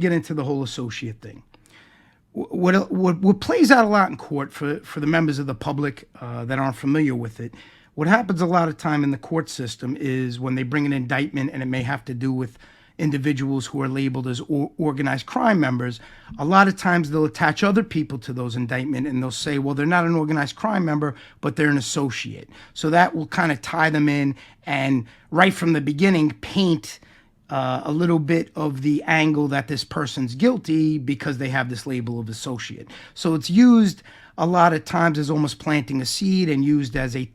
Get into the whole associate thing. What plays out a lot in court for the members of the public that aren't familiar with it, what happens a lot of time in the court system is when they bring an indictment, and it may have to do with individuals who are labeled as organized crime members, a lot of times they'll attach other people to those indictments, and they'll say, well, they're not an organized crime member, but they're an associate. So that will kind of tie them in and right from the beginning paint a little bit of the angle that this person's guilty because they have this label of associate. So it's used a lot of times as almost planting a seed and used as a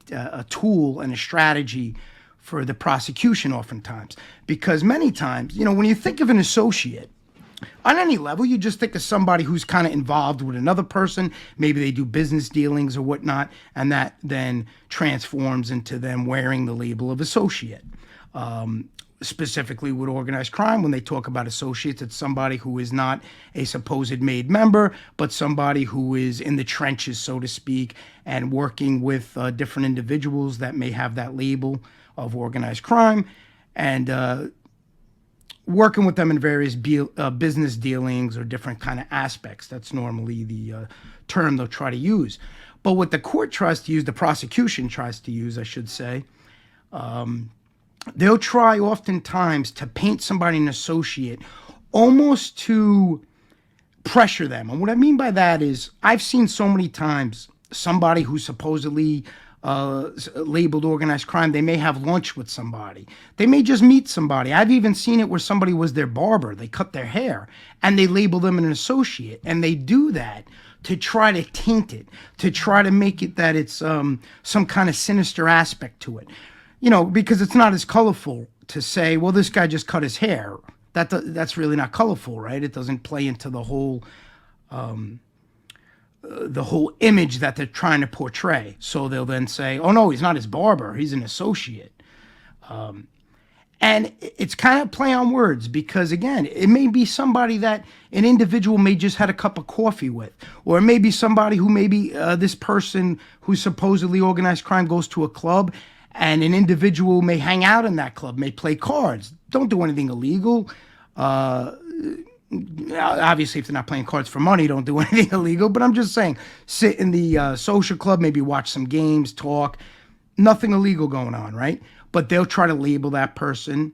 tool and a strategy for the prosecution oftentimes. Because many times, when you think of an associate, on any level, you just think of somebody who's kind of involved with another person. Maybe they do business dealings or whatnot, and that then transforms into them wearing the label of associate. Specifically with organized crime, when they talk about associates, it's somebody who is not a supposed made member, but somebody who is in the trenches, so to speak, and working with different individuals that may have that label of organized crime, and working with them in various business dealings or different kind of aspects. That's normally the term they'll try to use. But what the court tries to use, the prosecution tries to use, I should say, they'll try oftentimes to paint somebody an associate almost to pressure them. And what I mean by that is I've seen so many times somebody who's supposedly labeled organized crime, they may have lunch with somebody. They may just meet somebody. I've even seen it where somebody was their barber. They cut their hair and they label them an associate. And they do that to try to taint it, to try to make it that it's some kind of sinister aspect to it. Because it's not as colorful to say, well, this guy just cut his hair. That's really not colorful, right? It doesn't play into the whole image that they're trying to portray. So they'll then say, oh, no, he's not his barber. He's an associate. And it's kind of play on words because, again, it may be somebody that an individual may just had a cup of coffee with. Or it may be somebody who maybe this person who's supposedly organized crime goes to a club, and an individual may hang out in that club, may play cards. Don't do anything illegal. Obviously, if they're not playing cards for money, don't do anything illegal. But I'm just saying, sit in the social club, maybe watch some games, talk. Nothing illegal going on, right? But they'll try to label that person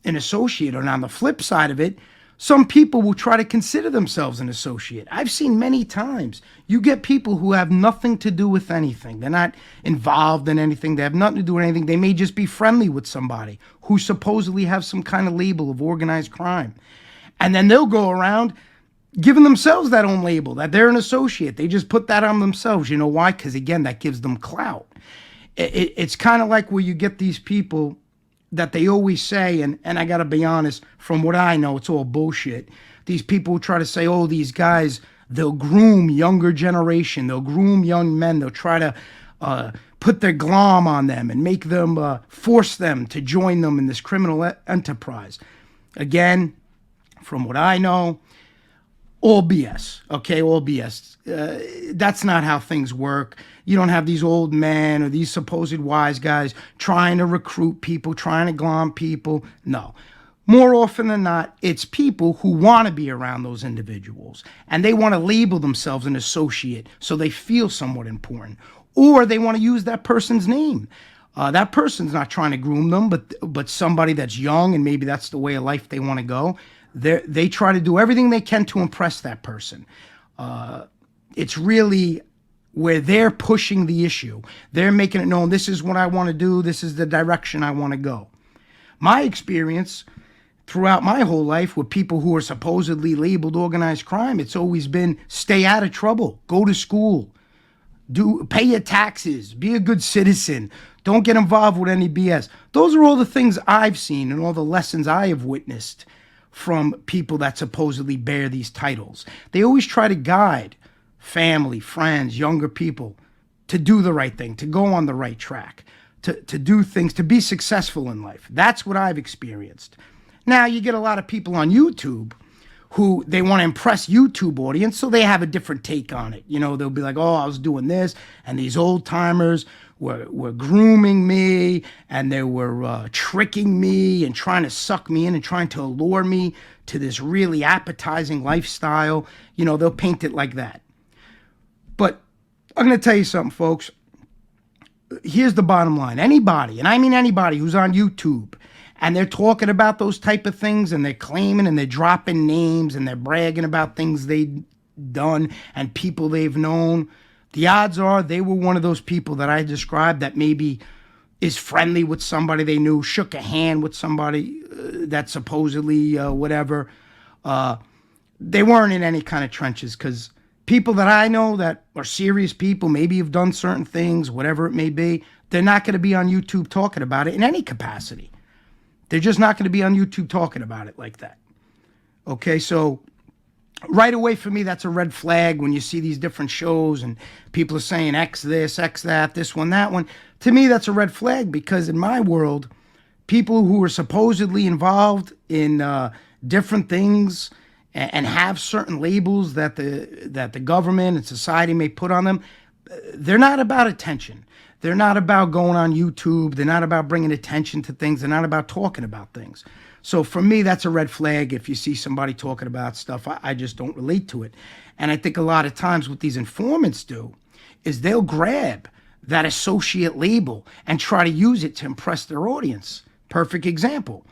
an associate. And on the flip side of it, some people will try to consider themselves an associate. I've seen many times you get people who have nothing to do with anything. They're not involved in anything. They have nothing to do with anything. They may just be friendly with somebody who supposedly have some kind of label of organized crime. And then they'll go around giving themselves that own label, that they're an associate. They just put that on themselves. You know why? Because, again, that gives them clout. It's kind of like where you get these people that they always say, and I got to be honest, from what I know, it's all bullshit. These people who try to say, oh, these guys, they'll groom younger generation. They'll groom young men. They'll try to put their glom on them and make them, force them to join them in this criminal enterprise. Again, from what I know, all BS, okay, all BS. That's not how things work. You don't have these old men or these supposed wise guys trying to recruit people, trying to glom people. No. More often than not, it's people who want to be around those individuals, and they want to label themselves an associate so they feel somewhat important, or they want to use that person's name. That person's not trying to groom them, but somebody that's young and maybe that's the way of life they want to go. They try to do everything they can to impress that person. It's really where they're pushing the issue. They're making it known, this is what I want to do. This is the direction I want to go. My experience throughout my whole life with people who are supposedly labeled organized crime, it's always been stay out of trouble, go to school, pay your taxes, be a good citizen, don't get involved with any BS. Those are all the things I've seen and all the lessons I have witnessed from people that supposedly bear these titles. They always try to guide family, friends, younger people to do the right thing, to go on the right track, to do things, to be successful in life. That's what I've experienced. Now, you get a lot of people on YouTube who they want to impress YouTube audience, so they have a different take on it. They'll be like, oh, I was doing this, and these old timers were grooming me, and they were tricking me and trying to suck me in and trying to allure me to this really appetizing lifestyle. They'll paint it like that. But I'm going to tell you something, folks. Here's the bottom line. Anybody, and I mean anybody who's on YouTube, and they're talking about those type of things, and they're claiming and they're dropping names and they're bragging about things they've done and people they've known, the odds are they were one of those people that I described that maybe is friendly with somebody they knew, shook a hand with somebody that supposedly whatever. They weren't in any kind of trenches, because people that I know that are serious people, maybe have done certain things, whatever it may be, they're not going to be on YouTube talking about it in any capacity. They're just not going to be on YouTube talking about it like that. Okay, so right away for me, that's a red flag when you see these different shows and people are saying X this, X that, this one, that one. To me, that's a red flag, because in my world, people who are supposedly involved in different things and have certain labels that the government and society may put on them, they're not about attention. They're not about going on YouTube. They're not about bringing attention to things. They're not about talking about things. So for me, that's a red flag. If you see somebody talking about stuff, I just don't relate to it. And I think a lot of times what these informants do is they'll grab that associate label and try to use it to impress their audience. Perfect example.